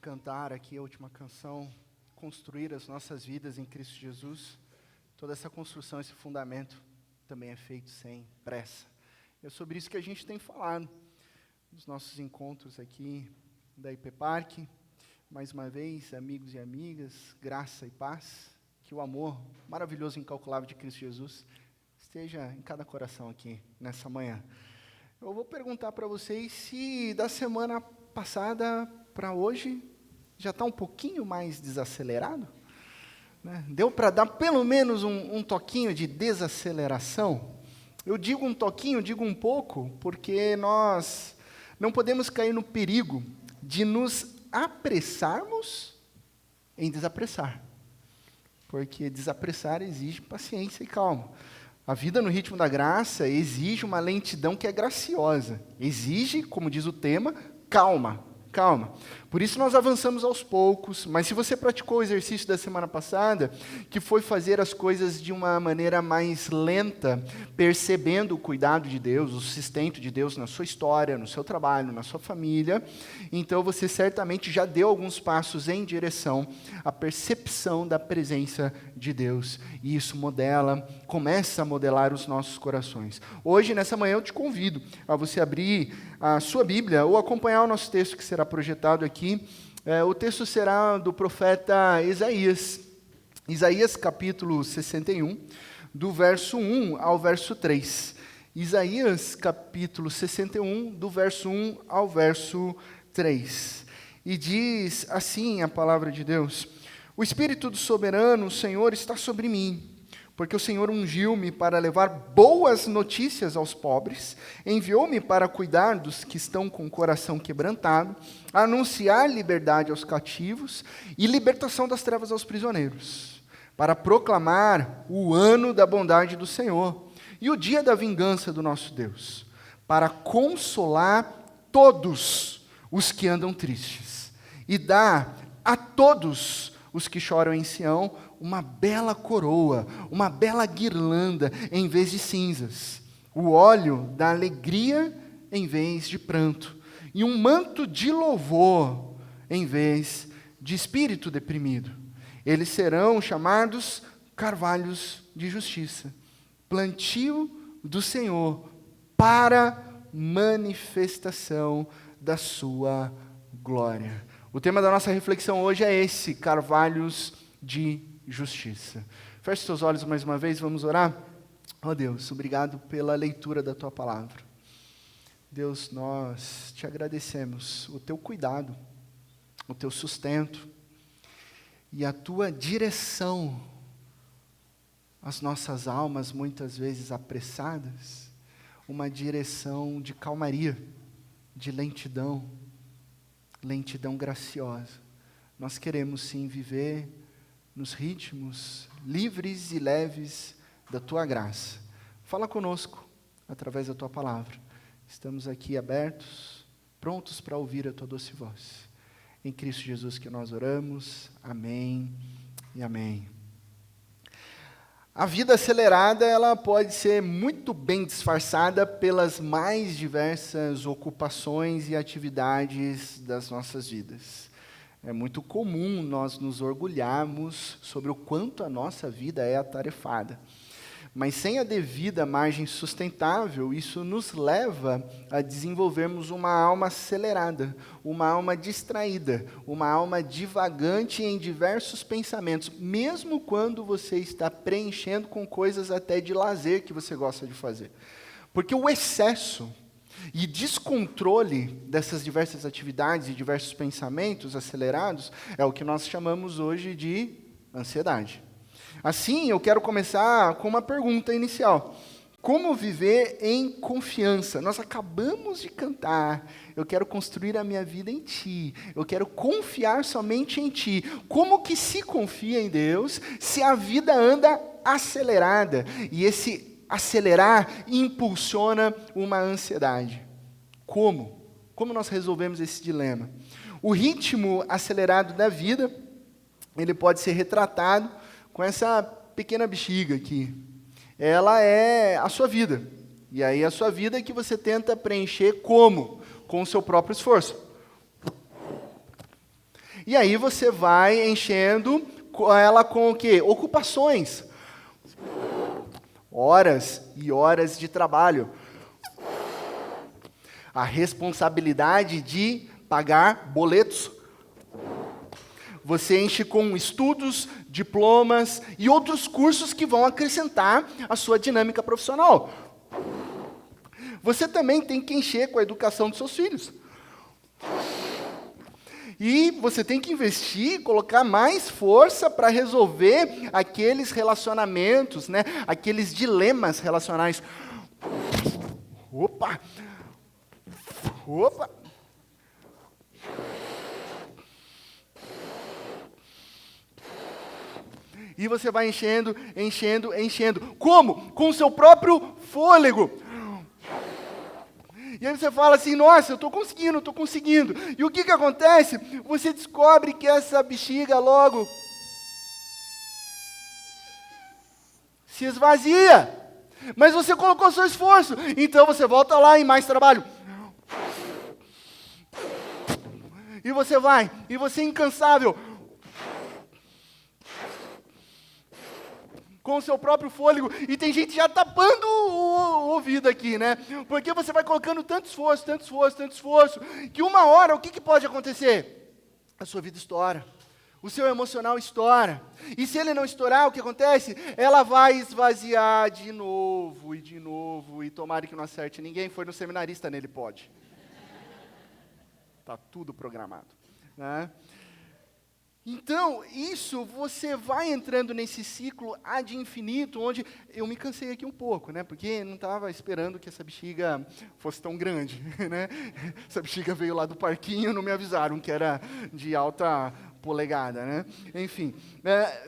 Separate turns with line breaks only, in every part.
cantar aqui a última canção, construir as nossas vidas em Cristo Jesus, toda essa construção, esse fundamento também é feito sem pressa. É sobre isso que a gente tem falado nos nossos encontros aqui da IP Parque. Mais uma vez, amigos e amigas, graça e paz, que o amor maravilhoso e incalculável de Cristo Jesus esteja em cada coração aqui nessa manhã. Eu vou perguntar para vocês se da semana passada para hoje já está um pouquinho mais desacelerado, né? Deu para dar pelo menos um toquinho de desaceleração? Eu digo um toquinho, digo um pouco, porque nós não podemos cair no perigo de nos apressarmos em desapressar, porque desapressar exige paciência e calma. A vida no ritmo da graça exige uma lentidão que é graciosa, exige, como diz o tema, calma. Por isso nós avançamos aos poucos, mas se você praticou o exercício da semana passada, que foi fazer as coisas de uma maneira mais lenta, percebendo o cuidado de Deus, o sustento de Deus na sua história, no seu trabalho, na sua família, então você certamente já deu alguns passos em direção à percepção da presença de Deus, e isso começa a modelar os nossos corações. Hoje, nessa manhã, eu te convido a você abrir a sua Bíblia ou acompanhar o nosso texto que será projetado aqui. O texto será do profeta Isaías. Isaías capítulo 61, do verso 1 ao verso 3. Isaías capítulo 61, do verso 1 ao verso 3. E diz assim a palavra de Deus: O Espírito do soberano, o Senhor, está sobre mim, porque o Senhor ungiu-me para levar boas notícias aos pobres, enviou-me para cuidar dos que estão com o coração quebrantado, anunciar liberdade aos cativos e libertação das trevas aos prisioneiros, para proclamar o ano da bondade do Senhor e o dia da vingança do nosso Deus, para consolar todos os que andam tristes e dar a todos os que choram em Sião uma bela coroa, uma bela guirlanda em vez de cinzas, o óleo da alegria em vez de pranto, e um manto de louvor em vez de espírito deprimido. Eles serão chamados carvalhos de justiça, plantio do Senhor para manifestação da sua glória. O tema da nossa reflexão hoje é esse: carvalhos de justiça. Feche seus olhos mais uma vez, vamos orar? Oh Deus, obrigado pela leitura da Tua palavra. Deus, nós te agradecemos o Teu cuidado, o Teu sustento e a Tua direção às nossas almas, muitas vezes apressadas, uma direção de calmaria, de lentidão graciosa. Nós queremos sim viver nos ritmos livres e leves da Tua graça. Fala conosco através da Tua palavra. Estamos aqui abertos, prontos para ouvir a Tua doce voz. Em Cristo Jesus que nós oramos. Amém e amém. A vida acelerada, ela pode ser muito bem disfarçada pelas mais diversas ocupações e atividades das nossas vidas. É muito comum nós nos orgulharmos sobre o quanto a nossa vida é atarefada. Mas sem a devida margem sustentável, isso nos leva a desenvolvermos uma alma acelerada, uma alma distraída, uma alma divagante em diversos pensamentos, mesmo quando você está preenchendo com coisas até de lazer que você gosta de fazer. Porque o excesso e descontrole dessas diversas atividades e diversos pensamentos acelerados é o que nós chamamos hoje de ansiedade. Assim, eu quero começar com uma pergunta inicial: como viver em confiança? Nós acabamos de cantar: eu quero construir a minha vida em Ti, eu quero confiar somente em Ti. Como que se confia em Deus se a vida anda acelerada? E esse acelerar impulsiona uma ansiedade. Como? Como nós resolvemos esse dilema? O ritmo acelerado da vida, ele pode ser retratado com essa pequena bexiga aqui. Ela é a sua vida. E aí a sua vida é que você tenta preencher como? Com o seu próprio esforço. E aí você vai enchendo ela com o quê? Ocupações. Horas e horas de trabalho. A responsabilidade de pagar boletos. Você enche com estudos, diplomas e outros cursos que vão acrescentar a sua dinâmica profissional. Você também tem que encher com a educação dos seus filhos. E você tem que investir, colocar mais força para resolver aqueles relacionamentos, né? Aqueles dilemas relacionais. Opa! Opa! E você vai enchendo, enchendo, enchendo. Como? Com o seu próprio fôlego. E aí você fala assim, nossa, eu estou conseguindo. E o que acontece? Você descobre que essa bexiga logo se esvazia. Mas você colocou seu esforço. Então você volta lá e mais trabalho. E você vai, e você é incansável. Com o seu próprio fôlego, e tem gente já tapando o ouvido aqui, né? Porque você vai colocando tanto esforço, que uma hora, o que pode acontecer? A sua vida estoura, o seu emocional estoura, e se ele não estourar, o que acontece? Ela vai esvaziar de novo, e tomara que não acerte ninguém, foi no seminarista nele, pode. Está tudo programado, né? Então, isso, você vai entrando nesse ciclo ad infinito, onde eu me cansei aqui um pouco, né? Porque não estava esperando que essa bexiga fosse tão grande, né? Essa bexiga veio lá do parquinho, não me avisaram que era de alta polegada, né? Enfim,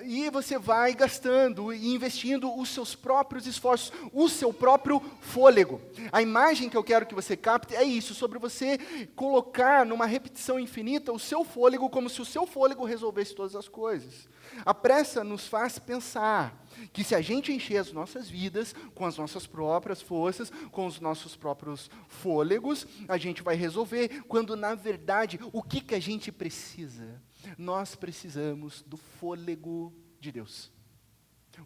e você vai gastando e investindo os seus próprios esforços, o seu próprio fôlego. A imagem que eu quero que você capte é isso, sobre você colocar numa repetição infinita o seu fôlego, como se o seu fôlego resolvesse todas as coisas. A pressa nos faz pensar que se a gente encher as nossas vidas com as nossas próprias forças, com os nossos próprios fôlegos, a gente vai resolver, quando na verdade, o que a gente precisa? Nós precisamos do fôlego de Deus.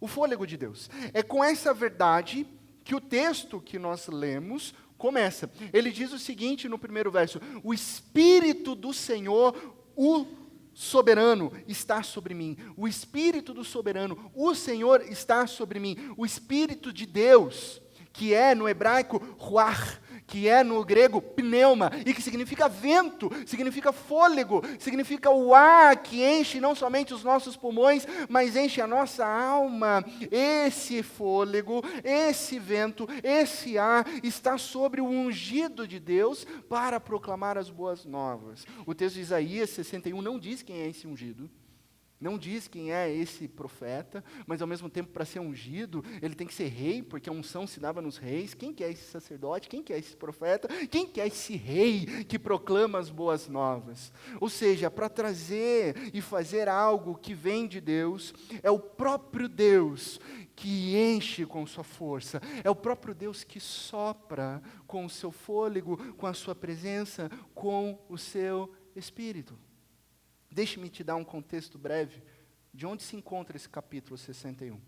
O fôlego de Deus. É com essa verdade que o texto que nós lemos começa. Ele diz o seguinte no primeiro verso: o Espírito do Senhor, o soberano, está sobre mim. O Espírito do soberano, o Senhor, está sobre mim. O Espírito de Deus, que é no hebraico ruach, que é no grego pneuma, e que significa vento, significa fôlego, significa o ar que enche não somente os nossos pulmões, mas enche a nossa alma. Esse fôlego, esse vento, esse ar está sobre o ungido de Deus para proclamar as boas novas. O texto de Isaías 61 não diz quem é esse ungido, não diz quem é esse profeta, mas ao mesmo tempo, para ser ungido, ele tem que ser rei, porque a unção se dava nos reis. Quem que é esse sacerdote? Quem que é esse profeta? Quem que é esse rei que proclama as boas novas? Ou seja, para trazer e fazer algo que vem de Deus, é o próprio Deus que enche com sua força, é o próprio Deus que sopra com o seu fôlego, com a sua presença, com o seu Espírito. Deixe-me te dar um contexto breve de onde se encontra esse capítulo 61.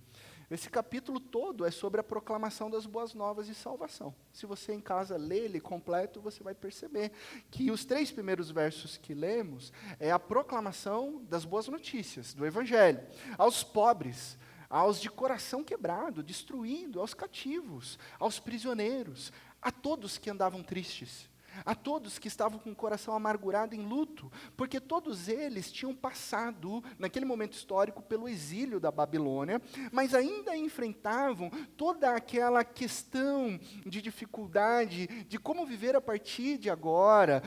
Esse capítulo todo é sobre a proclamação das boas novas de salvação. Se você em casa lê ele completo, você vai perceber que os 3 primeiros versos que lemos é a proclamação das boas notícias, do Evangelho, aos pobres, aos de coração quebrado, destruído, aos cativos, aos prisioneiros, a todos que andavam tristes, a todos que estavam com o coração amargurado em luto, porque todos eles tinham passado, naquele momento histórico, pelo exílio da Babilônia, mas ainda enfrentavam toda aquela questão de dificuldade, de como viver a partir de agora,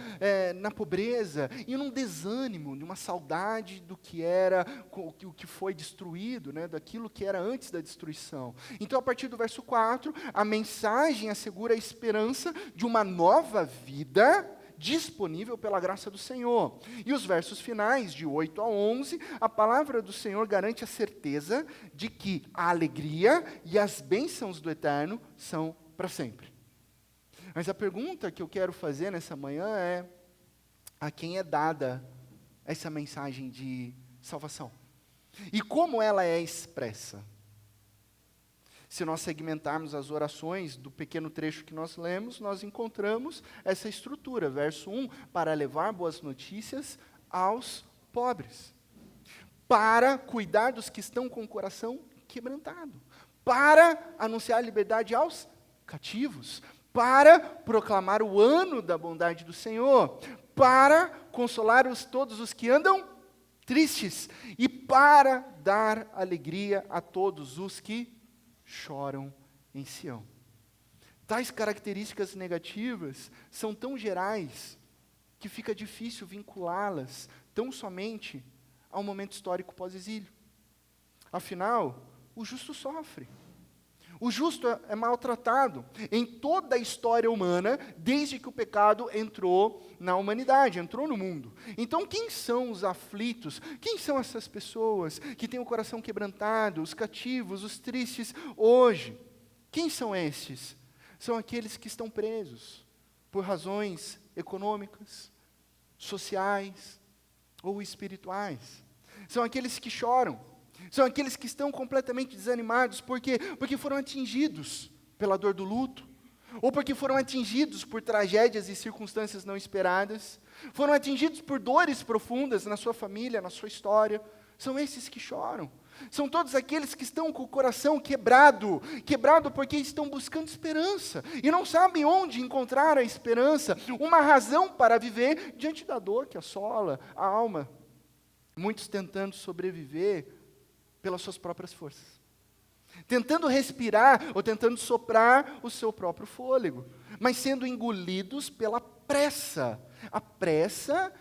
na pobreza, e num desânimo, de uma saudade do que era, o que foi destruído, né, daquilo que era antes da destruição. Então, a partir do verso 4, a mensagem assegura a esperança de uma nova vida disponível pela graça do Senhor. E os versos finais, de 8 a 11, a palavra do Senhor garante a certeza de que a alegria e as bênçãos do Eterno são para sempre. Mas a pergunta que eu quero fazer nessa manhã é: a quem é dada essa mensagem de salvação. E como ela é expressa? Se nós segmentarmos as orações do pequeno trecho que nós lemos, nós encontramos essa estrutura. Verso 1, para levar boas notícias aos pobres, para cuidar dos que estão com o coração quebrantado, para anunciar a liberdade aos cativos, para proclamar o ano da bondade do Senhor, para consolar todos os que andam tristes e para dar alegria a todos os que choram em Sião. Tais características negativas são tão gerais que fica difícil vinculá-las tão somente ao momento histórico pós-exílio. Afinal, o justo sofre. O justo é maltratado em toda a história humana, desde que o pecado entrou na humanidade, entrou no mundo. Então, quem são os aflitos? Quem são essas pessoas que têm o coração quebrantado, os cativos, os tristes hoje? Quem são estes? São aqueles que estão presos por razões econômicas, sociais ou espirituais. São aqueles que choram. São aqueles que estão completamente desanimados. Por quê? Porque foram atingidos pela dor do luto, ou porque foram atingidos por tragédias e circunstâncias não esperadas, foram atingidos por dores profundas na sua família, na sua história. São esses que choram. São todos aqueles que estão com o coração quebrado porque estão buscando esperança, e não sabem onde encontrar a esperança, uma razão para viver diante da dor que assola a alma. Muitos tentando sobreviver pelas suas próprias forças, tentando respirar ou tentando soprar o seu próprio fôlego, mas sendo engolidos pela pressa, a pressa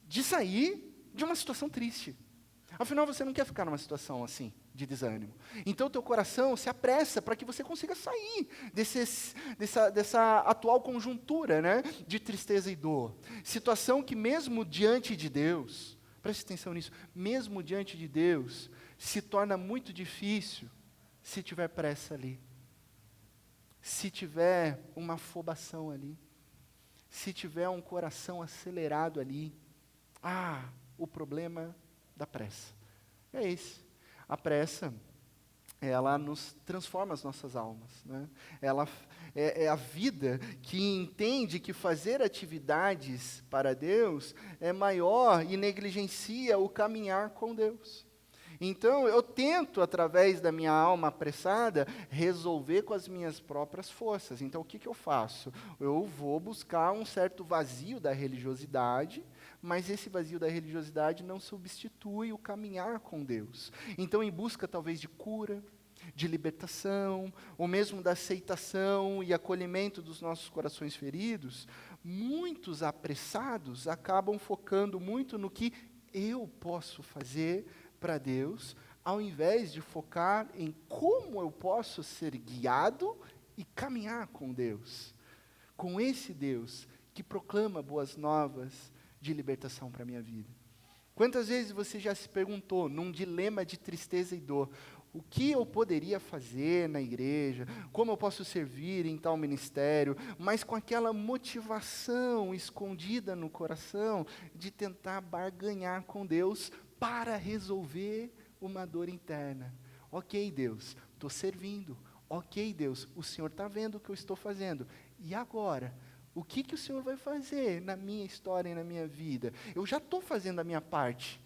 de sair de uma situação triste. Afinal, você não quer ficar numa situação assim, de desânimo. Então, o teu coração se apressa para que você consiga sair dessa atual conjuntura, né, de tristeza e dor. Situação que mesmo diante de Deus, preste atenção nisso, mesmo diante de Deus, se torna muito difícil se tiver pressa ali, se tiver uma afobação ali, se tiver um coração acelerado ali. O problema da pressa é esse. A pressa, ela nos transforma as nossas almas, né? Ela é a vida que entende que fazer atividades para Deus é maior e negligencia o caminhar com Deus. Então, eu tento, através da minha alma apressada, resolver com as minhas próprias forças. Então, o que eu faço? Eu vou buscar um certo vazio da religiosidade, mas esse vazio da religiosidade não substitui o caminhar com Deus. Então, em busca talvez de cura, de libertação, ou mesmo da aceitação e acolhimento dos nossos corações feridos, muitos apressados acabam focando muito no que eu posso fazer para Deus, ao invés de focar em como eu posso ser guiado e caminhar com Deus, com esse Deus que proclama boas novas de libertação para a minha vida. Quantas vezes você já se perguntou, num dilema de tristeza e dor, o que eu poderia fazer na igreja, como eu posso servir em tal ministério, mas com aquela motivação escondida no coração de tentar barganhar com Deus para resolver uma dor interna. Ok, Deus, estou servindo. Ok, Deus, o Senhor está vendo o que eu estou fazendo. E agora? O que o Senhor vai fazer na minha história e na minha vida? Eu já estou fazendo a minha parte.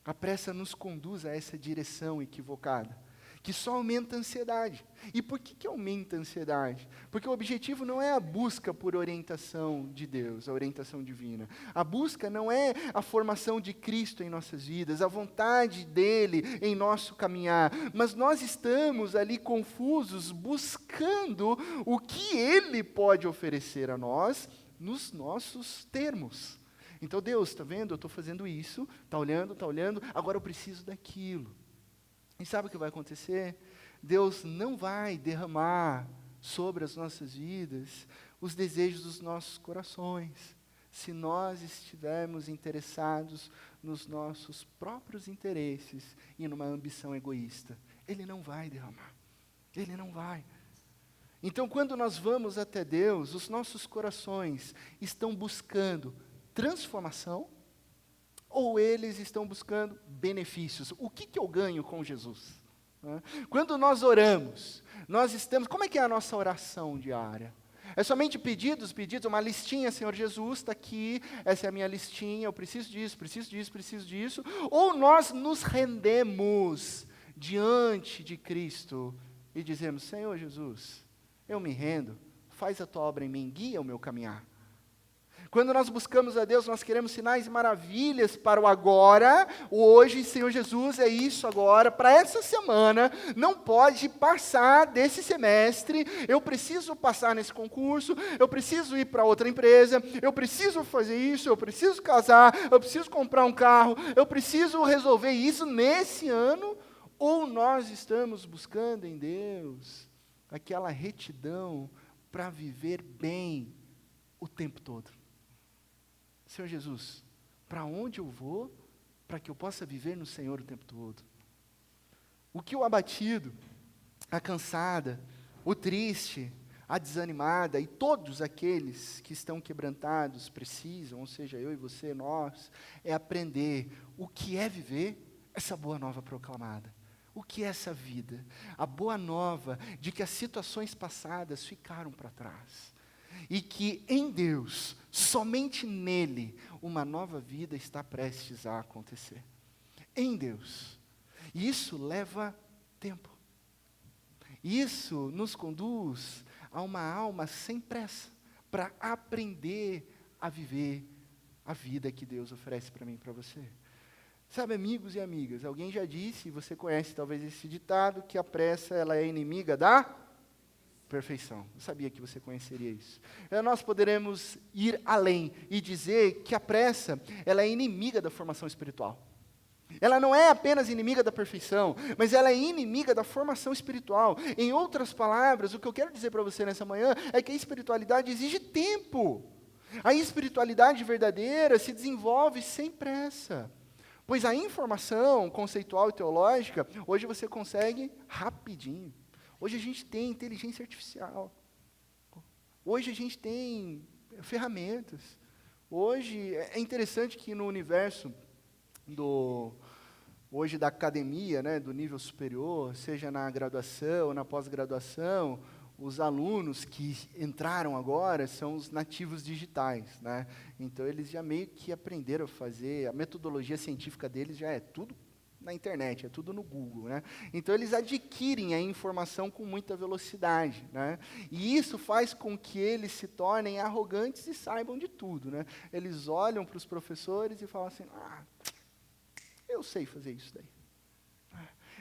A pressa nos conduz a essa direção equivocada, que só aumenta a ansiedade. E por que aumenta a ansiedade? Porque o objetivo não é a busca por orientação de Deus, a orientação divina. A busca não é a formação de Cristo em nossas vidas, a vontade dEle em nosso caminhar, mas nós estamos ali confusos, buscando o que Ele pode oferecer a nós nos nossos termos. Então, Deus, está vendo? Eu estou fazendo isso, está olhando, agora eu preciso daquilo. E sabe o que vai acontecer? Deus não vai derramar sobre as nossas vidas os desejos dos nossos corações, se nós estivermos interessados nos nossos próprios interesses e numa ambição egoísta. Ele não vai derramar. Ele não vai. Então, quando nós vamos até Deus, os nossos corações estão buscando transformação ou eles estão buscando benefícios? O que eu ganho com Jesus? Quando nós oramos, nós estamos... Como é que é a nossa oração diária? É somente pedidos, uma listinha, Senhor Jesus, está aqui, essa é a minha listinha, eu preciso disso, preciso disso. Ou nós nos rendemos diante de Cristo e dizemos, Senhor Jesus, eu me rendo, faz a tua obra em mim, guia o meu caminhar. Quando nós buscamos a Deus, nós queremos sinais e maravilhas para o agora, o hoje, Senhor Jesus, é isso agora, para essa semana, não pode passar desse semestre, eu preciso passar nesse concurso, eu preciso ir para outra empresa, eu preciso fazer isso, eu preciso casar, eu preciso comprar um carro, eu preciso resolver isso nesse ano, ou nós estamos buscando em Deus aquela retidão para viver bem o tempo todo. Senhor Jesus, para onde eu vou para que eu possa viver no Senhor o tempo todo? O que o abatido, a cansada, o triste, a desanimada e todos aqueles que estão quebrantados precisam, ou seja, eu e você, nós, é aprender o que é viver essa boa nova proclamada. O que é essa vida? A boa nova de que as situações passadas ficaram para trás. E que em Deus, somente nele, uma nova vida está prestes a acontecer. Em Deus. E isso leva tempo. Isso nos conduz a uma alma sem pressa, para aprender a viver a vida que Deus oferece para mim e para você. Sabe, amigos e amigas, alguém já disse, e você conhece talvez esse ditado, que a pressa ela é inimiga da perfeição. Eu sabia que você conheceria isso. Nós poderemos ir além e dizer que a pressa ela é inimiga da formação espiritual. Ela não é apenas inimiga da perfeição, mas ela é inimiga da formação espiritual. Em outras palavras, o que eu quero dizer para você nessa manhã é que a espiritualidade exige tempo. A espiritualidade verdadeira se desenvolve sem pressa. Pois a informação conceitual e teológica, hoje você consegue rapidinho. Hoje a gente tem inteligência artificial. Hoje a gente tem ferramentas. Hoje, é interessante que no universo hoje da academia, né, do nível superior, seja na graduação ou na pós-graduação, os alunos que entraram agora são os nativos digitais, né? Então, eles já meio que aprenderam a fazer, a metodologia científica deles já é tudo na internet, é tudo no Google, né? Então, eles adquirem a informação com muita velocidade, né? E isso faz com que eles se tornem arrogantes e saibam de tudo, né? Eles olham para os professores e falam assim, eu sei fazer isso daí.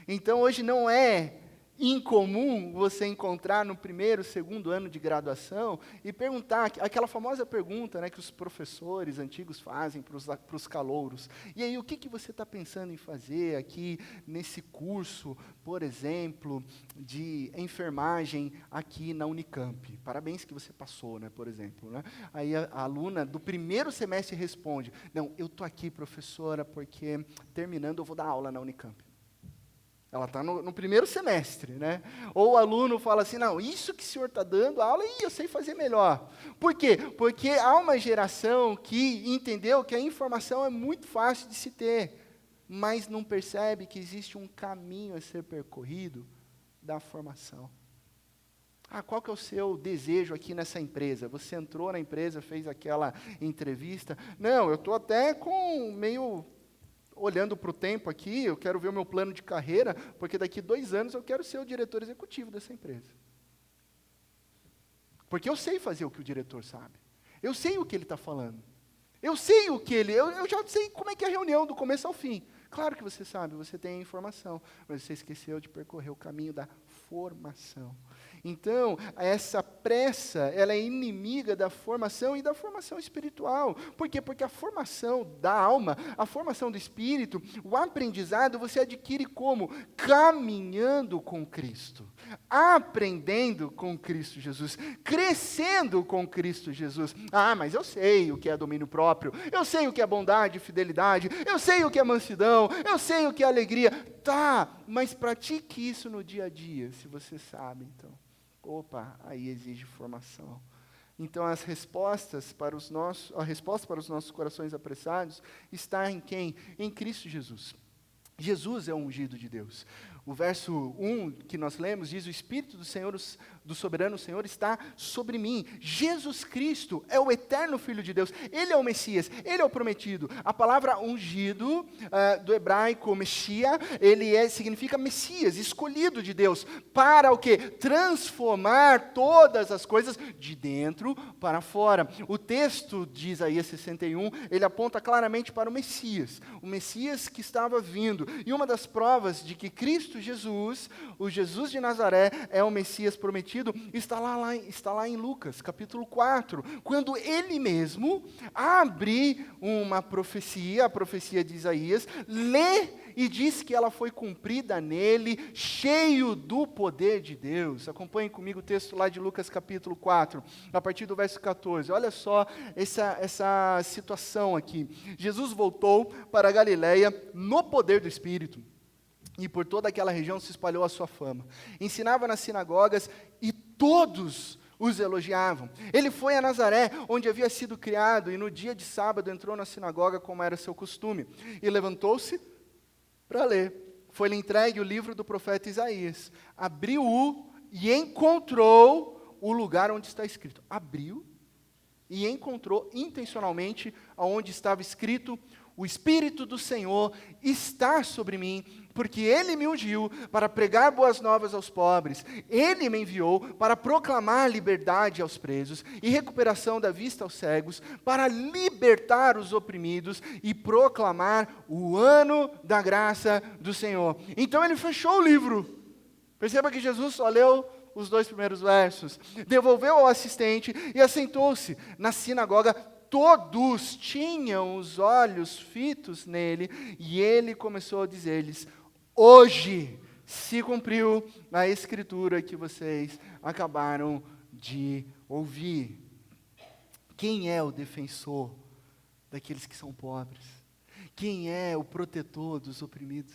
Então, hoje não é incomum você encontrar no primeiro, segundo ano de graduação e perguntar, aquela famosa pergunta, né, que os professores antigos fazem para os calouros. E aí, o que você está pensando em fazer aqui nesse curso, por exemplo, de enfermagem aqui na Unicamp? Parabéns que você passou, né, por exemplo. Né? Aí a aluna do primeiro semestre responde, não, eu estou aqui, professora, porque terminando eu vou dar aula na Unicamp. Ela está no primeiro semestre, né? Ou o aluno fala assim, não, isso que o senhor está dando aula, eu sei fazer melhor. Por quê? Porque há uma geração que entendeu que a informação é muito fácil de se ter, mas não percebe que existe um caminho a ser percorrido da formação. Qual que é o seu desejo aqui nessa empresa? Você entrou na empresa, fez aquela entrevista. Não, eu estou até com meio... olhando para o tempo aqui, eu quero ver o meu plano de carreira, porque daqui 2 anos eu quero ser o diretor executivo dessa empresa. Porque eu sei fazer o que o diretor sabe. Eu sei o que ele está falando. Eu sei o que ele... Eu já sei como é que é a reunião, do começo ao fim. Claro que você sabe, você tem a informação, mas você esqueceu de percorrer o caminho da formação. Então, essa pressa, ela é inimiga da formação e da formação espiritual. Por quê? Porque a formação da alma, a formação do espírito, o aprendizado, você adquire como? Caminhando com Cristo, aprendendo com Cristo Jesus, crescendo com Cristo Jesus. Mas eu sei o que é domínio próprio, eu sei o que é bondade e fidelidade, eu sei o que é mansidão, eu sei o que é alegria. Tá, mas pratique isso no dia a dia, se você sabe, então. Aí exige formação. Então a resposta para os nossos corações apressados está em quem? Em Cristo Jesus. Jesus é o ungido de Deus. O verso 1 que nós lemos diz: o Espírito do Senhor, do soberano Senhor está sobre mim. Jesus Cristo é o eterno Filho de Deus. Ele é o Messias, Ele é o prometido. A palavra ungido, do hebraico Messias, significa Messias, escolhido de Deus. Para o quê? Transformar todas as coisas de dentro para fora. O texto de Isaías 61, ele aponta claramente para o Messias que estava vindo. E uma das provas de que Cristo Jesus, o Jesus de Nazaré, é o Messias prometido, está lá em Lucas, capítulo 4, quando ele mesmo abre uma profecia, a profecia de Isaías, lê e diz que ela foi cumprida nele, cheio do poder de Deus. Acompanhe comigo o texto lá de Lucas capítulo 4, a partir do verso 14. Olha só essa situação aqui. Jesus voltou para a Galileia no poder do Espírito, e por toda aquela região se espalhou a sua fama. Ensinava nas sinagogas e todos os elogiavam. Ele foi a Nazaré, onde havia sido criado, e no dia de sábado entrou na sinagoga como era seu costume. E levantou-se para ler. Foi-lhe entregue o livro do profeta Isaías. Abriu-o e encontrou o lugar onde está escrito. Abriu e encontrou intencionalmente aonde estava escrito: o Espírito do Senhor está sobre mim, porque Ele me ungiu para pregar boas novas aos pobres. Ele me enviou para proclamar liberdade aos presos e recuperação da vista aos cegos, para libertar os oprimidos e proclamar o ano da graça do Senhor. Então ele fechou o livro. Perceba que Jesus só leu os 2 primeiros versos. Devolveu ao assistente e assentou-se. Na sinagoga, todos tinham os olhos fitos nele, e ele começou a dizer-lhes: hoje se cumpriu a escritura que vocês acabaram de ouvir. Quem é o defensor daqueles que são pobres? Quem é o protetor dos oprimidos?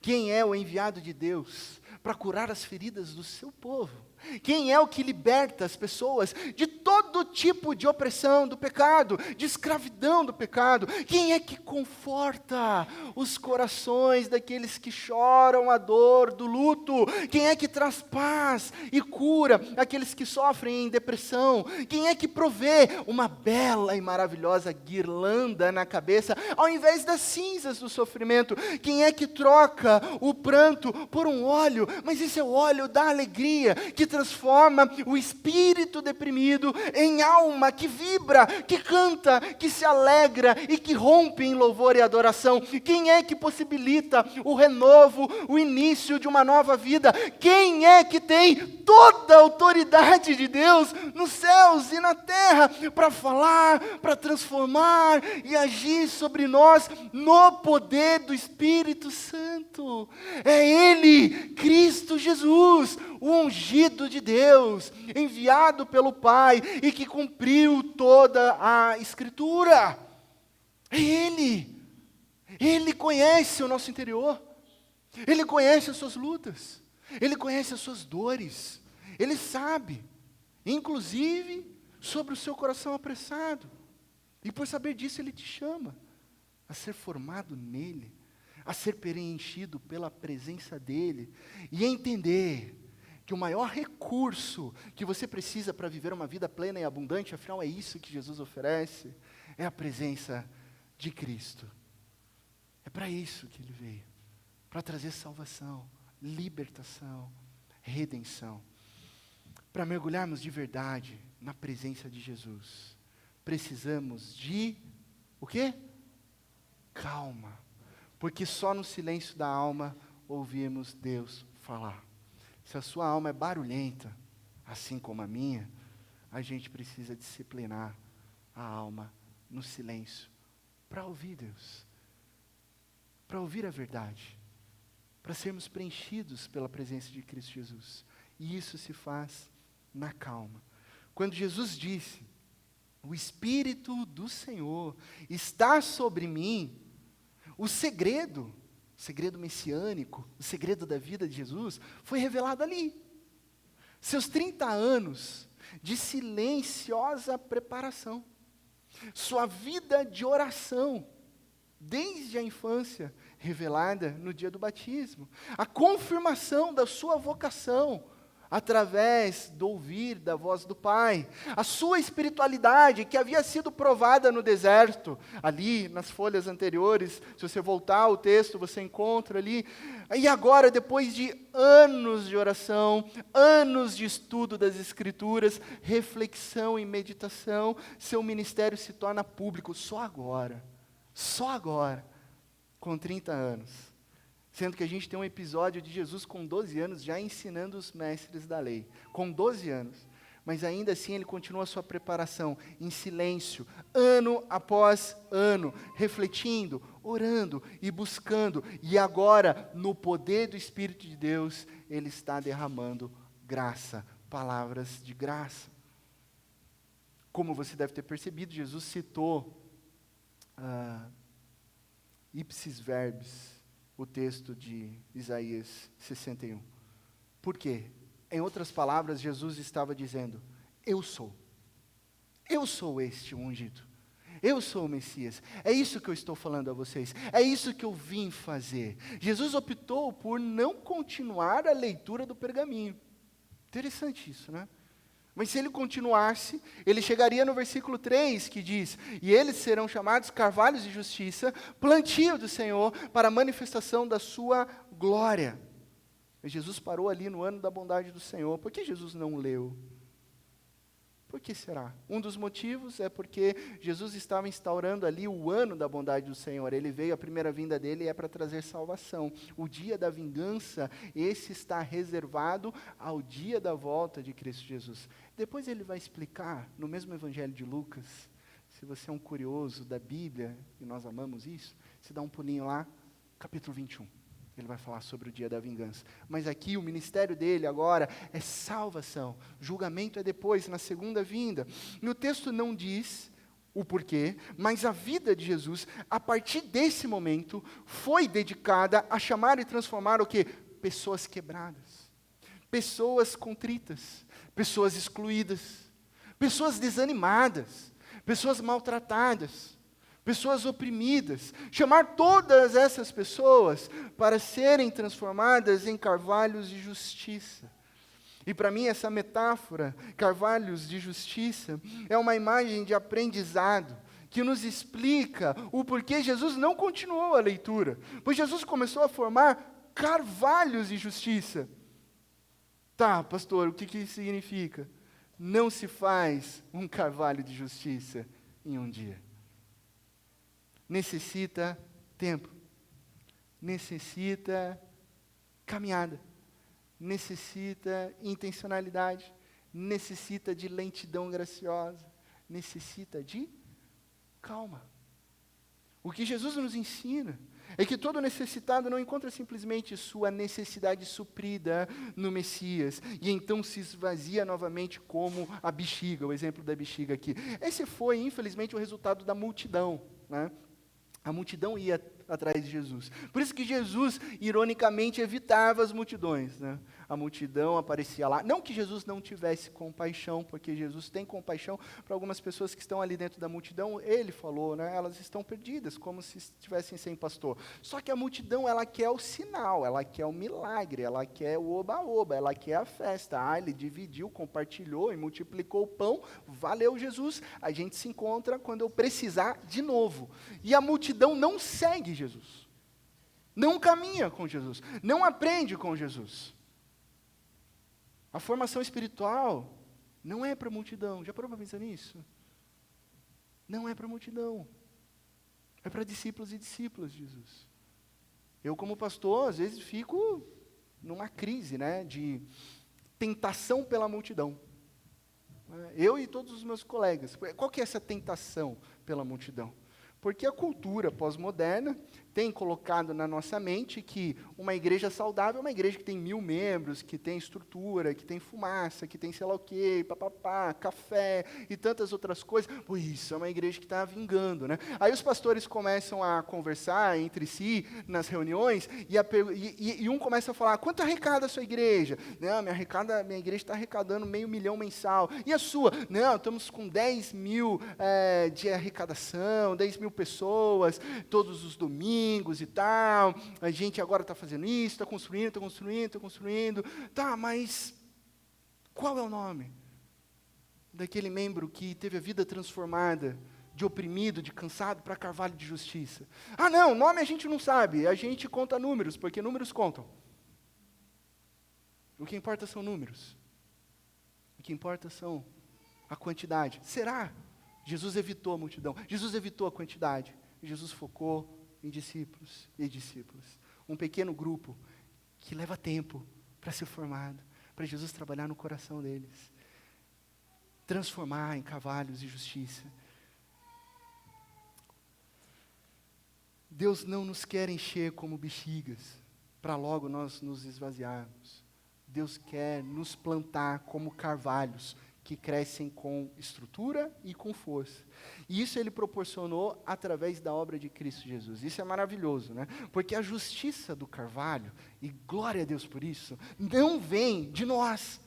Quem é o enviado de Deus para curar as feridas do seu povo? Quem é o que liberta as pessoas de todo tipo de opressão do pecado, de escravidão do pecado? Quem é que conforta os corações daqueles que choram a dor do luto? Quem é que traz paz e cura aqueles que sofrem em depressão? Quem é que provê uma bela e maravilhosa guirlanda na cabeça, ao invés das cinzas do sofrimento? Quem é que troca o pranto por um óleo, mas esse é o óleo da alegria, que transforma o espírito deprimido em alma que vibra, que canta, que se alegra e que rompe em louvor e adoração? Quem é que possibilita o renovo, o início de uma nova vida? Quem é que tem toda a autoridade de Deus nos céus e na terra para falar, para transformar e agir sobre nós no poder do Espírito Santo? É Ele, Cristo Jesus, o ungido de Deus, enviado pelo Pai e que cumpriu toda a Escritura. É Ele. Ele conhece o nosso interior. Ele conhece as suas lutas. Ele conhece as suas dores. Ele sabe, inclusive, sobre o seu coração apressado. E por saber disso, Ele te chama a ser formado nele, a ser preenchido pela presença dEle, e a entender que o maior recurso que você precisa para viver uma vida plena e abundante, afinal é isso que Jesus oferece, é a presença de Cristo. É para isso que Ele veio, para trazer salvação, libertação, redenção. Para mergulharmos de verdade na presença de Jesus, precisamos de, o quê? Calma, porque só no silêncio da alma ouvimos Deus falar. Se a sua alma é barulhenta, assim como a minha, a gente precisa disciplinar a alma no silêncio, para ouvir Deus, para ouvir a verdade, para sermos preenchidos pela presença de Cristo Jesus. E isso se faz na calma. Quando Jesus disse: o Espírito do Senhor está sobre mim, o segredo messiânico, o segredo da vida de Jesus, foi revelado ali. Seus 30 anos de silenciosa preparação. Sua vida de oração, desde a infância, revelada no dia do batismo. A confirmação da sua vocação, através do ouvir da voz do Pai. A sua espiritualidade, que havia sido provada no deserto, ali nas folhas anteriores, se você voltar ao texto, você encontra ali. E agora, depois de anos de oração, anos de estudo das Escrituras, reflexão e meditação, seu ministério se torna público só agora, com 30 anos. Sendo que a gente tem um episódio de Jesus com 12 anos já ensinando os mestres da lei. Com 12 anos. Mas ainda assim ele continua a sua preparação em silêncio, ano após ano, refletindo, orando e buscando. E agora, no poder do Espírito de Deus, ele está derramando graça, palavras de graça. Como você deve ter percebido, Jesus citou ipsis verbis, o texto de Isaías 61. Por quê? Em outras palavras, Jesus estava dizendo, eu sou este ungido, eu sou o Messias, é isso que eu estou falando a vocês, é isso que eu vim fazer. Jesus optou por não continuar a leitura do pergaminho. Interessante isso, né? Mas se ele continuasse, ele chegaria no versículo 3, que diz, e eles serão chamados carvalhos de justiça, plantio do Senhor, para a manifestação da sua glória. Mas Jesus parou ali no ano da bondade do Senhor. Por que Jesus não leu? Por que será? Um dos motivos é porque Jesus estava instaurando ali o ano da bondade do Senhor. Ele veio, a primeira vinda dele é para trazer salvação. O dia da vingança, esse está reservado ao dia da volta de Cristo Jesus. Depois ele vai explicar, no mesmo Evangelho de Lucas, se você é um curioso da Bíblia, e nós amamos isso, se dá um pulinho lá, capítulo 21. Ele vai falar sobre o dia da vingança. Mas aqui o ministério dele agora é salvação. Julgamento é depois, na segunda vinda. No texto não diz o porquê, mas a vida de Jesus, a partir desse momento, foi dedicada a chamar e transformar o quê? Pessoas quebradas, pessoas contritas, pessoas excluídas, pessoas desanimadas, pessoas maltratadas, pessoas oprimidas, chamar todas essas pessoas para serem transformadas em carvalhos de justiça. E para mim essa metáfora, carvalhos de justiça, é uma imagem de aprendizado, que nos explica o porquê Jesus não continuou a leitura, pois Jesus começou a formar carvalhos de justiça. Tá, pastor, o que isso significa? Não se faz um carvalho de justiça em um dia. Necessita tempo, necessita caminhada, necessita intencionalidade, necessita de lentidão graciosa, necessita de calma. O que Jesus nos ensina é que todo necessitado não encontra simplesmente sua necessidade suprida no Messias, e então se esvazia novamente como a bexiga, o exemplo da bexiga aqui. Esse foi, infelizmente, o resultado da multidão, né? A multidão ia atrás de Jesus. Por isso que Jesus, ironicamente, evitava as multidões, né? A multidão aparecia lá. Não que Jesus não tivesse compaixão, porque Jesus tem compaixão para algumas pessoas que estão ali dentro da multidão. Ele falou, né? Elas estão perdidas, como se estivessem sem pastor. Só que a multidão, ela quer o sinal, ela quer o milagre, ela quer o oba-oba, ela quer a festa. Ah, ele dividiu, compartilhou e multiplicou o pão. Valeu, Jesus. A gente se encontra quando eu precisar de novo. E a multidão não segue Jesus. Não caminha com Jesus. Não aprende com Jesus. A formação espiritual não é para a multidão. Já parou para pensar nisso? Não é para a multidão. É para discípulos e discípulas de Jesus. Eu, como pastor, às vezes fico numa crise, né, de tentação pela multidão. Eu e todos os meus colegas. Qual que é essa tentação pela multidão? Porque a cultura pós-moderna tem colocado na nossa mente que uma igreja saudável é uma igreja que tem 1000 membros, que tem estrutura, que tem fumaça, que tem sei lá o quê, papapá, café e tantas outras coisas. Pô, isso é uma igreja que está vingando, né? Aí os pastores começam a conversar entre si nas reuniões e um começa a falar, quanto arrecada a sua igreja? Não, minha igreja está arrecadando 500 mil mensal. E a sua? Não, estamos com 10 mil de arrecadação, 10 mil pessoas, todos os domingos e tal, a gente agora está fazendo isso, está construindo, tá, mas qual é o nome daquele membro que teve a vida transformada, de oprimido, de cansado, para carvalho de justiça? Ah, não, nome a gente não sabe, a gente conta números, porque números contam. O que importa são números, o que importa são a quantidade. Será? Jesus evitou a multidão, Jesus evitou a quantidade, Jesus focou em discípulos e discípulas. Um pequeno grupo que leva tempo para ser formado, para Jesus trabalhar no coração deles, transformar em cavalos de justiça. Deus não nos quer encher como bexigas, para logo nós nos esvaziarmos. Deus quer nos plantar como carvalhos, que crescem com estrutura e com força. E isso Ele proporcionou através da obra de Cristo Jesus. Isso é maravilhoso, né? Porque a justiça do carvalho, e glória a Deus por isso, não vem de nós.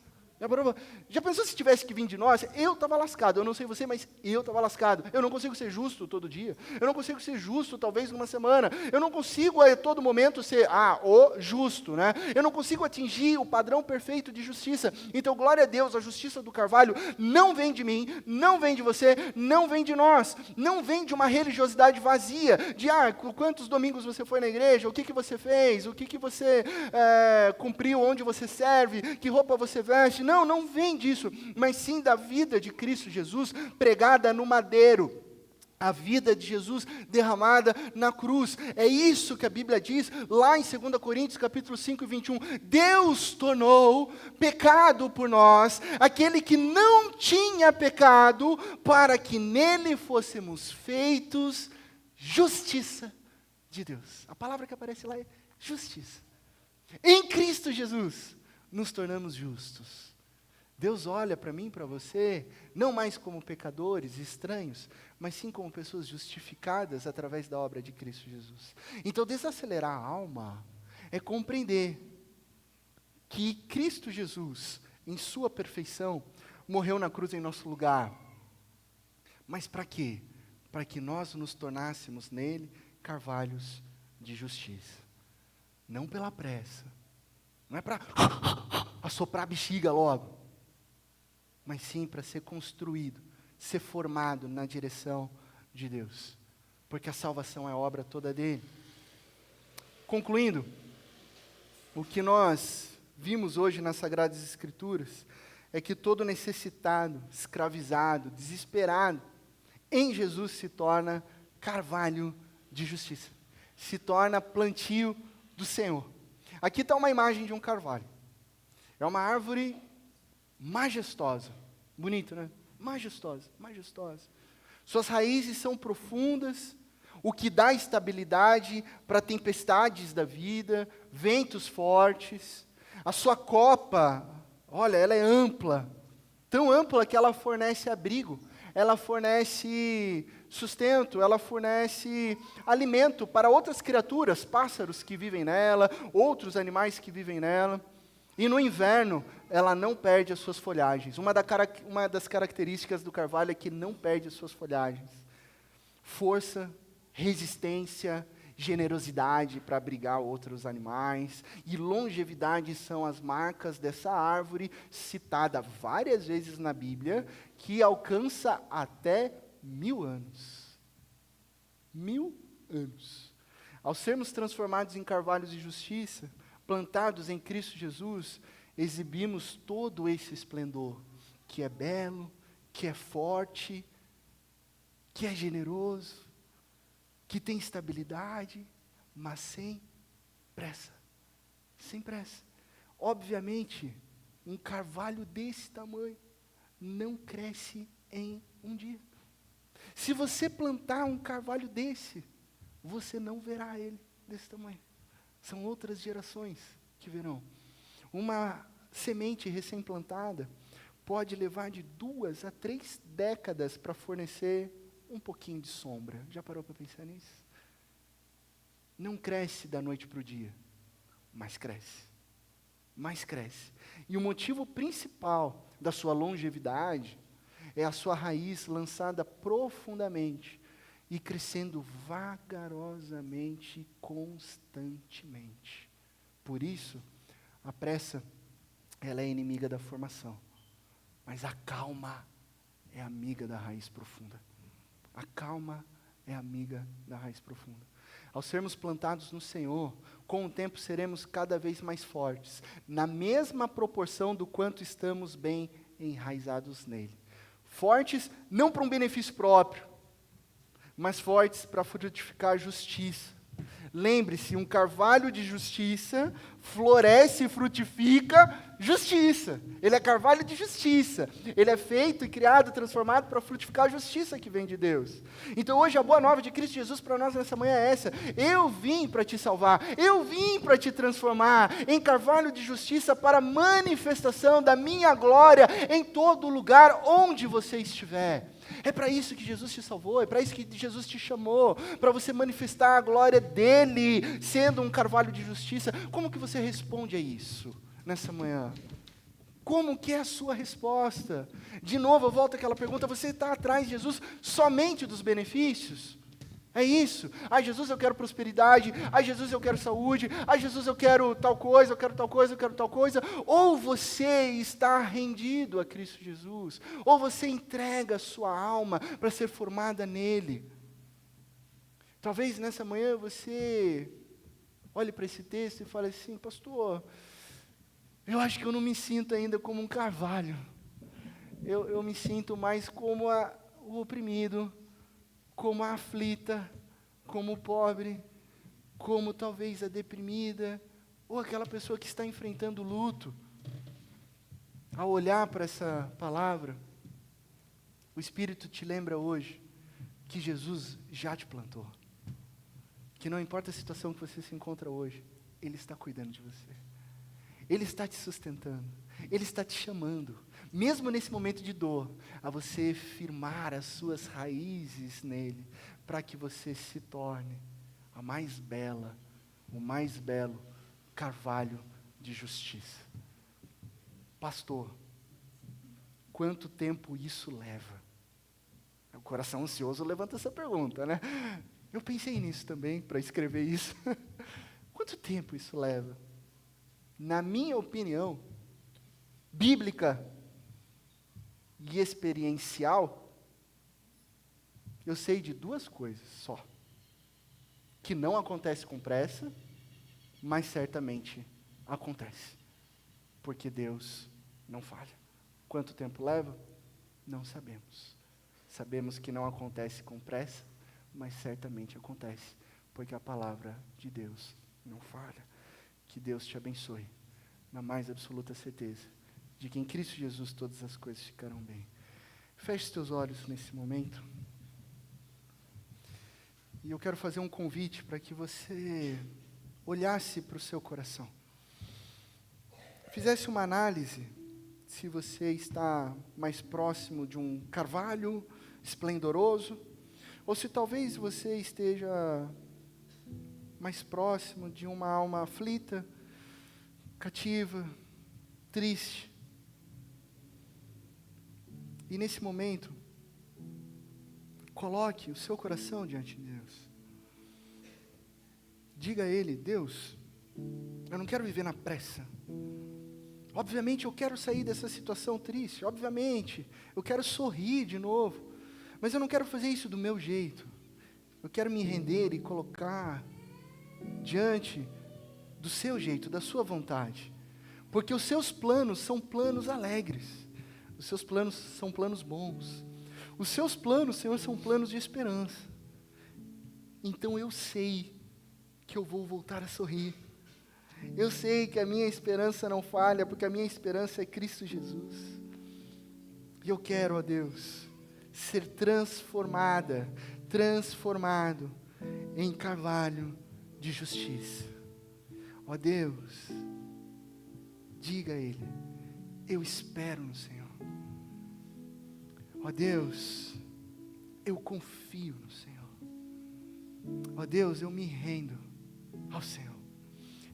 Já pensou se tivesse que vir de nós? Eu estava lascado, eu não sei você, mas eu estava lascado. Eu não consigo ser justo todo dia. Eu não consigo ser justo talvez numa semana. Eu não consigo a todo momento ser, o justo, né? Eu não consigo atingir o padrão perfeito de justiça. Então, glória a Deus, a justiça do carvalho não vem de mim, não vem de você, não vem de nós. Não vem de uma religiosidade vazia, de, quantos domingos você foi na igreja, o que você fez, o que você cumpriu, onde você serve, que roupa você veste. Não vem disso, mas sim da vida de Cristo Jesus pregada no madeiro. A vida de Jesus derramada na cruz. É isso que a Bíblia diz lá em 2 Coríntios capítulo 5, 21. Deus tornou pecado por nós, aquele que não tinha pecado, para que nele fôssemos feitos justiça de Deus. A palavra que aparece lá é justiça. Em Cristo Jesus, nos tornamos justos. Deus olha para mim e para você, não mais como pecadores, estranhos, mas sim como pessoas justificadas através da obra de Cristo Jesus. Então, desacelerar a alma é compreender que Cristo Jesus, em sua perfeição, morreu na cruz em nosso lugar. Mas para quê? Para que nós nos tornássemos nele carvalhos de justiça. Não pela pressa. Não é para assoprar a bexiga logo. Mas sim para ser construído, ser formado na direção de Deus. Porque a salvação é obra toda dele. Concluindo, o que nós vimos hoje nas Sagradas Escrituras é que todo necessitado, escravizado, desesperado, em Jesus se torna carvalho de justiça. Se torna plantio do Senhor. Aqui está uma imagem de um carvalho. É uma árvore majestosa. Bonito, né? Majestosa. Suas raízes são profundas, o que dá estabilidade para tempestades da vida, ventos fortes. A sua copa, olha, ela é ampla. Tão ampla que ela fornece abrigo, ela fornece sustento, ela fornece alimento para outras criaturas, pássaros que vivem nela, outros animais que vivem nela. E no inverno, ela não perde as suas folhagens. Uma das características do carvalho é que não perde as suas folhagens. Força, resistência, generosidade para abrigar outros animais. E longevidade são as marcas dessa árvore, citada várias vezes na Bíblia, que alcança até 1000 anos. 1000 anos. Ao sermos transformados em carvalhos de justiça, plantados em Cristo Jesus, exibimos todo esse esplendor, que é belo, que é forte, que é generoso, que tem estabilidade, mas sem pressa. Sem pressa. Obviamente, um carvalho desse tamanho não cresce em um dia. Se você plantar um carvalho desse, você não verá ele desse tamanho. São outras gerações que verão. Uma semente recém-plantada pode levar de 2 a 3 décadas para fornecer um pouquinho de sombra. Já parou para pensar nisso? Não cresce da noite para o dia, mas cresce. Mas cresce. E o motivo principal da sua longevidade é a sua raiz lançada profundamente e crescendo vagarosamente, constantemente. Por isso, a pressa, ela é inimiga da formação. Mas a calma é amiga da raiz profunda. A calma é amiga da raiz profunda. Ao sermos plantados no Senhor, com o tempo seremos cada vez mais fortes, na mesma proporção do quanto estamos bem enraizados nele. Fortes não para um benefício próprio, mas fortes para frutificar justiça. Lembre-se, um carvalho de justiça floresce e frutifica justiça. Ele é carvalho de justiça. Ele é feito e criado, transformado para frutificar a justiça que vem de Deus. Então hoje a boa nova de Cristo Jesus para nós nessa manhã é essa. Eu vim para te salvar. Eu vim para te transformar em carvalho de justiça para a manifestação da minha glória em todo lugar onde você estiver. É para isso que Jesus te salvou, é para isso que Jesus te chamou, para você manifestar a glória dele, sendo um carvalho de justiça. Como que você responde a isso nessa manhã? Como que é a sua resposta? De novo, eu volto àquela pergunta, você está atrás de Jesus somente dos benefícios? É isso. Ai, Jesus, eu quero prosperidade. Ai, Jesus, eu quero saúde. Ai, Jesus, eu quero tal coisa, eu quero tal coisa, eu quero tal coisa. Ou você está rendido a Cristo Jesus, ou você entrega a sua alma para ser formada nele. Talvez nessa manhã você olhe para esse texto e fale assim, pastor, eu acho que eu não me sinto ainda como um carvalho. Eu me sinto mais como o oprimido, como a aflita, como o pobre, como talvez a deprimida, ou aquela pessoa que está enfrentando luto. Ao olhar para essa palavra, o Espírito te lembra hoje que Jesus já te plantou. Que não importa a situação que você se encontra hoje, Ele está cuidando de você. Ele está te sustentando. Ele está te chamando, mesmo nesse momento de dor, a você firmar as suas raízes nele, para que você se torne a mais bela, o mais belo carvalho de justiça. Pastor, quanto tempo isso leva? O coração ansioso levanta essa pergunta, né? Eu pensei nisso também, para escrever isso. Quanto tempo isso leva? Na minha opinião, bíblica e experiencial, eu sei de 2 coisas só, que não acontece com pressa, mas certamente acontece, porque Deus não falha. Quanto tempo leva? Não sabemos. Sabemos que não acontece com pressa, mas certamente acontece, porque a palavra de Deus não falha. Que Deus te abençoe, na mais absoluta certeza de que em Cristo Jesus todas as coisas ficarão bem. Feche os teus olhos nesse momento. E eu quero fazer um convite para que você olhasse para o seu coração. Fizesse uma análise se você está mais próximo de um carvalho esplendoroso, ou se talvez você esteja mais próximo de uma alma aflita, cativa, triste. E nesse momento, coloque o seu coração diante de Deus. Diga a Ele, Deus, eu não quero viver na pressa. Obviamente eu quero sair dessa situação triste. Obviamente eu quero sorrir de novo. Mas eu não quero fazer isso do meu jeito. Eu quero me render e colocar diante do seu jeito, da sua vontade. Porque os seus planos são planos alegres. Os seus planos são planos bons. Os seus planos, Senhor, são planos de esperança. Então eu sei que eu vou voltar a sorrir. Eu sei que a minha esperança não falha, porque a minha esperança é Cristo Jesus. E eu quero, ó Deus, ser transformado em carvalho de justiça. Ó Deus, diga a Ele, eu espero no Senhor. Ó Deus, eu confio no Senhor. Ó Deus, eu me rendo ao Senhor.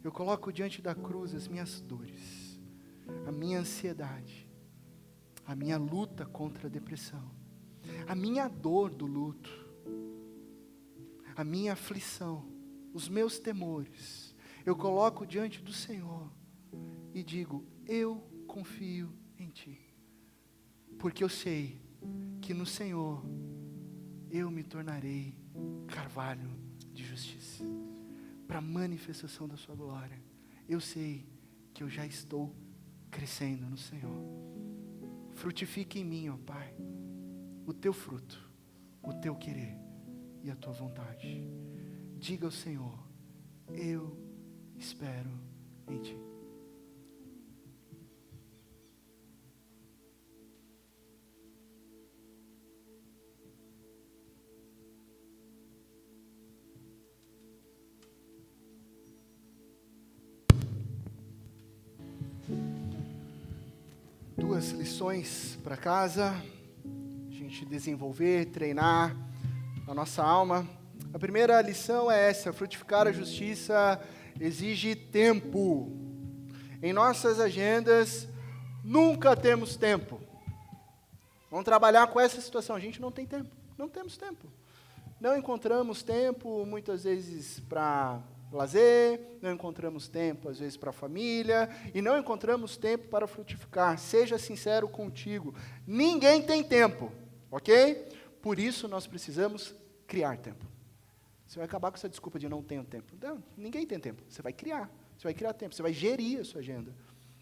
Eu coloco diante da cruz as minhas dores, a minha ansiedade, a minha luta contra a depressão, a minha dor do luto, a minha aflição, os meus temores. Eu coloco diante do Senhor e digo, eu confio em Ti. Porque eu sei que no Senhor eu me tornarei carvalho de justiça, para a manifestação da Sua glória. Eu sei que eu já estou crescendo no Senhor. Frutifique em mim, ó Pai, o Teu fruto, o Teu querer e a Tua vontade. Diga ao Senhor, eu espero em Ti. Duas lições para casa, a gente desenvolver, treinar a nossa alma. A primeira lição é essa: frutificar a justiça exige tempo. Em nossas agendas, nunca temos tempo. Vamos trabalhar com essa situação, a gente não tem tempo, não temos tempo. Não encontramos tempo, muitas vezes, para lazer, não encontramos tempo, às vezes, para a família, e não encontramos tempo para frutificar. Seja sincero contigo, ninguém tem tempo, ok? Por isso, nós precisamos criar tempo. Você vai acabar com essa desculpa de não tenho tempo. Não, ninguém tem tempo, você vai criar tempo, você vai gerir a sua agenda.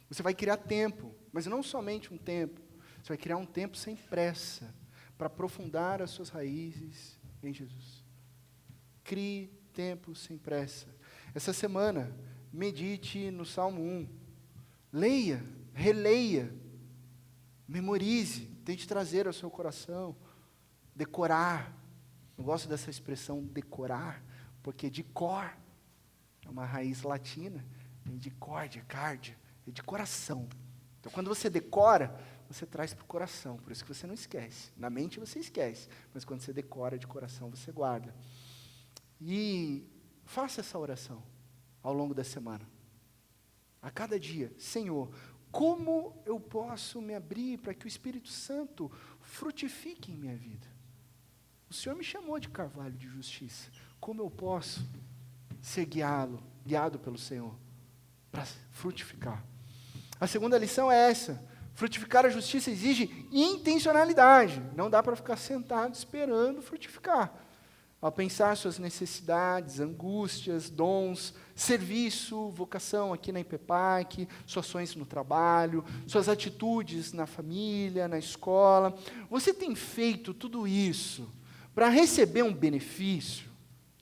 Você vai criar tempo, mas não somente um tempo, você vai criar um tempo sem pressa, para aprofundar as suas raízes em Jesus. Crie tempo sem pressa. Essa semana, medite no Salmo 1. Leia, releia, memorize, tente trazer ao seu coração, decorar. Eu gosto dessa expressão decorar, porque de cor é uma raiz latina, de córdia, cardia, é de coração. Então, quando você decora, você traz para o coração, por isso que você não esquece. Na mente você esquece, mas quando você decora de coração, você guarda. E faça essa oração ao longo da semana. A cada dia, Senhor, como eu posso me abrir para que o Espírito Santo frutifique em minha vida? O Senhor me chamou de carvalho de justiça. Como eu posso ser guiado pelo Senhor para frutificar? A segunda lição é essa: frutificar a justiça exige intencionalidade. Não dá para ficar sentado esperando frutificar. Ao pensar suas necessidades, angústias, dons, serviço, vocação aqui na IPPAC, suas ações no trabalho, suas atitudes na família, na escola, você tem feito tudo isso para receber um benefício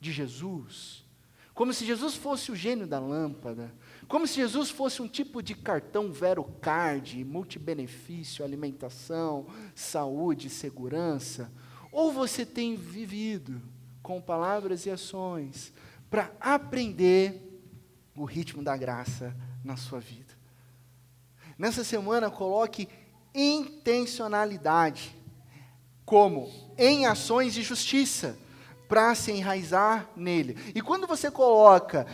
de Jesus? Como se Jesus fosse o gênio da lâmpada, como se Jesus fosse um tipo de cartão VeroCard, multibenefício, alimentação, saúde, segurança? Ou você tem vivido com palavras e ações para aprender o ritmo da graça na sua vida? Nessa semana, coloque intencionalidade como em ações de justiça, para se enraizar nele. E quando você coloca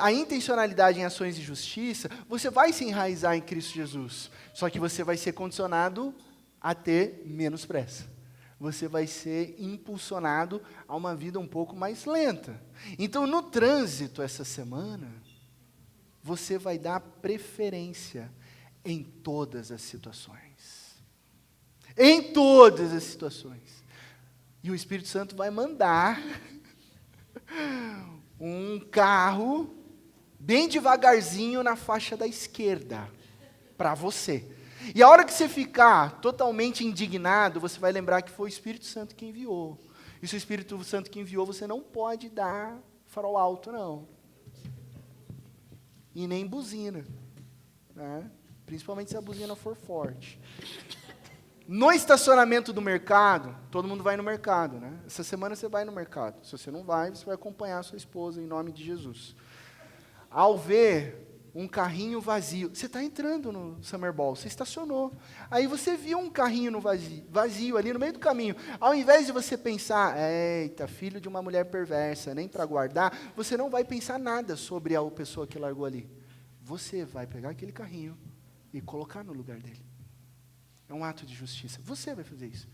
a intencionalidade em ações de justiça, você vai se enraizar em Cristo Jesus. Só que você vai ser condicionado a ter menos pressa. Você vai ser impulsionado a uma vida um pouco mais lenta. Então, no trânsito essa semana, você vai dar preferência em todas as situações. Em todas as situações. E o Espírito Santo vai mandar um carro bem devagarzinho na faixa da esquerda para você. E a hora que você ficar totalmente indignado, você vai lembrar que foi o Espírito Santo que enviou. E se o Espírito Santo que enviou, você não pode dar farol alto, não. E nem buzina, né? Principalmente se a buzina for forte. no estacionamento do mercado, todo mundo vai no mercado, né? Essa semana você vai no mercado. Se você não vai, você vai acompanhar a sua esposa em nome de Jesus. Ao ver um carrinho vazio, você está entrando no Summer Ball, você estacionou. Aí você viu um carrinho no vazio ali no meio do caminho. Ao invés de você pensar, eita, filho de uma mulher perversa, nem para guardar, você não vai pensar nada sobre a pessoa que largou ali. Você vai pegar aquele carrinho e colocar no lugar dele. É um ato de justiça. Você vai fazer isso.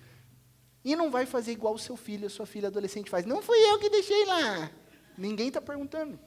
E não vai fazer igual o seu filho, a sua filha adolescente faz. Não fui eu que deixei lá. Ninguém está perguntando.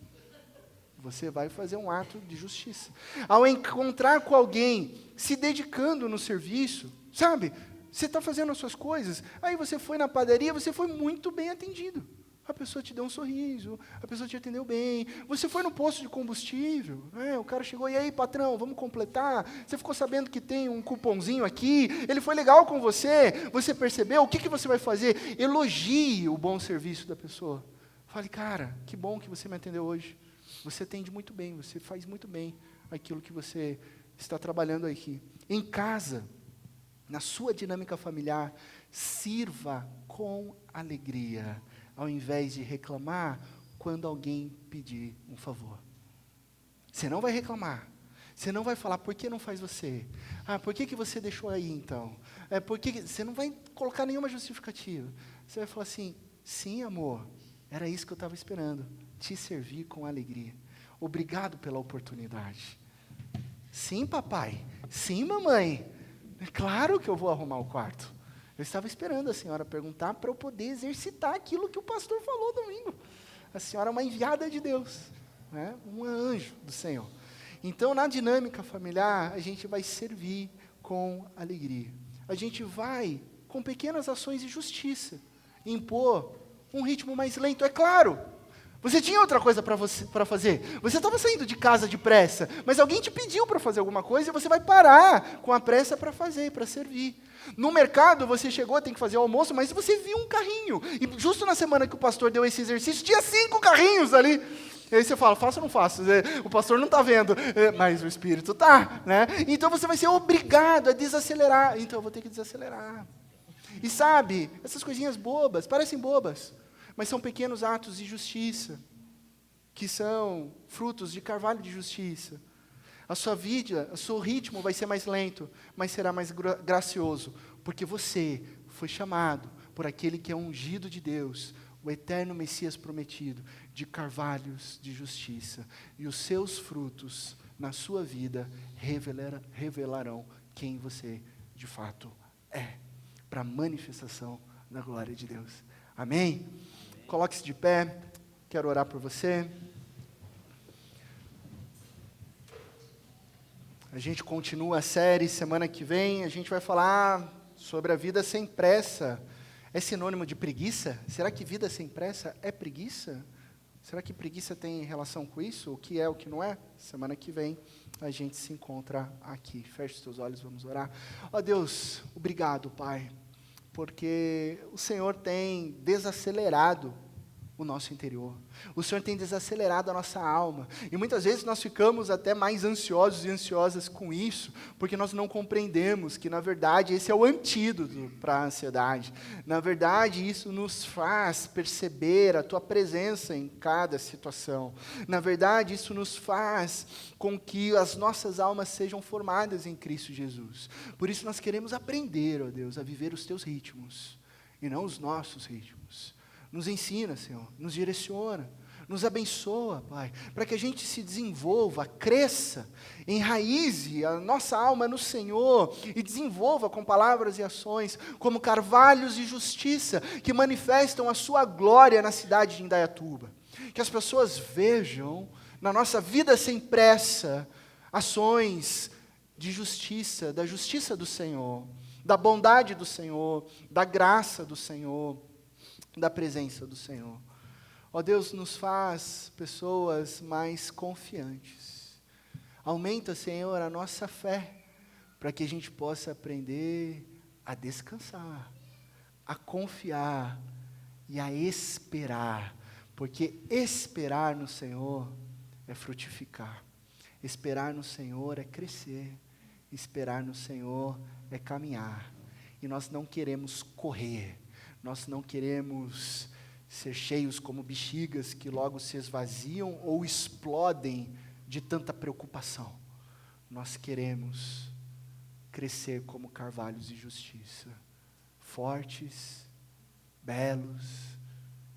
Você vai fazer um ato de justiça. Ao encontrar com alguém se dedicando no serviço, sabe? Você está fazendo as suas coisas, aí você foi na padaria, você foi muito bem atendido. A pessoa te deu um sorriso, a pessoa te atendeu bem. Você foi no posto de combustível, o cara chegou, e aí, patrão, vamos completar? Você ficou sabendo que tem um cupomzinho aqui, ele foi legal com você, você percebeu? O que você vai fazer? Elogie o bom serviço da pessoa. Fale, cara, que bom que você me atendeu hoje. Você atende muito bem, você faz muito bem aquilo que você está trabalhando aqui. Em casa, na sua dinâmica familiar, sirva com alegria, ao invés de reclamar quando alguém pedir um favor. Você não vai reclamar. Você não vai falar, por que não faz você? Por que você deixou aí então? Você não vai colocar nenhuma justificativa. Você vai falar assim, sim, amor, era isso que eu estava esperando. Te servir com alegria. Obrigado pela oportunidade. Sim, papai. Sim, mamãe. É claro que eu vou arrumar o quarto. Eu estava esperando a senhora perguntar para eu poder exercitar aquilo que o pastor falou domingo. A senhora é uma enviada de Deus, né? Um anjo do Senhor. Então, na dinâmica familiar, a gente vai servir com alegria. A gente vai, com pequenas ações de justiça, impor um ritmo mais lento. É claro, você tinha outra coisa para fazer. Você estava saindo de casa depressa, mas alguém te pediu para fazer alguma coisa e você vai parar com a pressa para fazer, para servir. No mercado, você chegou, tem que fazer o almoço, mas você viu um carrinho. E justo na semana que o pastor deu esse exercício, tinha 5 carrinhos ali. E aí você fala, faço ou não faço? O pastor não está vendo, mas o Espírito está, né? Então você vai ser obrigado a desacelerar. Então eu vou ter que desacelerar. E sabe, essas coisinhas bobas, parecem bobas, mas são pequenos atos de justiça, que são frutos de carvalho de justiça. A sua vida, o seu ritmo vai ser mais lento, mas será mais gracioso, porque você foi chamado por aquele que é ungido de Deus, o eterno Messias prometido, de carvalhos de justiça. E os seus frutos na sua vida revelarão quem você de fato é, para a manifestação da glória de Deus. Amém? Coloque-se de pé, quero orar por você. A gente continua a série, semana que vem a gente vai falar sobre a vida sem pressa. É sinônimo de preguiça? Será que vida sem pressa é preguiça? Será que preguiça tem relação com isso? O que é, o que não é? Semana que vem a gente se encontra aqui. Feche os teus olhos, vamos orar. Ó Deus, obrigado, Pai, porque o Senhor tem desacelerado o nosso interior. O Senhor tem desacelerado a nossa alma. E muitas vezes nós ficamos até mais ansiosos e ansiosas com isso, porque nós não compreendemos que, na verdade, esse é o antídoto para a ansiedade. Na verdade, isso nos faz perceber a Tua presença em cada situação. Na verdade, isso nos faz com que as nossas almas sejam formadas em Cristo Jesus. Por isso nós queremos aprender, ó Deus, a viver os Teus ritmos, e não os nossos ritmos. Nos ensina, Senhor, nos direciona, nos abençoa, Pai, para que a gente se desenvolva, cresça, enraize a nossa alma no Senhor e desenvolva com palavras e ações como carvalhos de justiça que manifestam a sua glória na cidade de Indaiatuba. Que as pessoas vejam na nossa vida sem pressa ações de justiça, da justiça do Senhor, da bondade do Senhor, da graça do Senhor, da presença do Senhor. Ó Deus, nos faz pessoas mais confiantes. Aumenta, Senhor, a nossa fé, para que a gente possa aprender a descansar, a confiar e a esperar, porque esperar no Senhor é frutificar. Esperar no Senhor é crescer. Esperar no Senhor é caminhar. E nós não queremos correr, nós não queremos ser cheios como bexigas que logo se esvaziam ou explodem de tanta preocupação. Nós queremos crescer como carvalhos de justiça, fortes, belos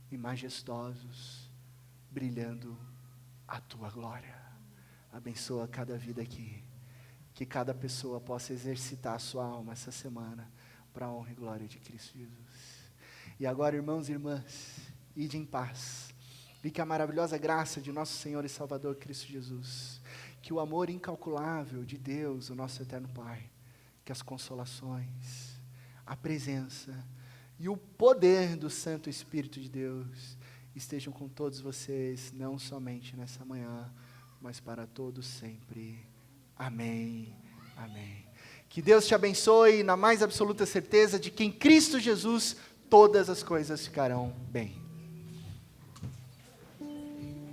e majestosos, brilhando a tua glória. Abençoa cada vida aqui, que cada pessoa possa exercitar a sua alma essa semana, para a honra e glória de Cristo Jesus. E agora, irmãos e irmãs, ide em paz, e que a maravilhosa graça de nosso Senhor e Salvador Cristo Jesus, que o amor incalculável de Deus, o nosso eterno Pai, que as consolações, a presença e o poder do Santo Espírito de Deus estejam com todos vocês, não somente nessa manhã, mas para todos sempre. Amém. Amém. Que Deus te abençoe na mais absoluta certeza de que em Cristo Jesus todas as coisas ficarão bem.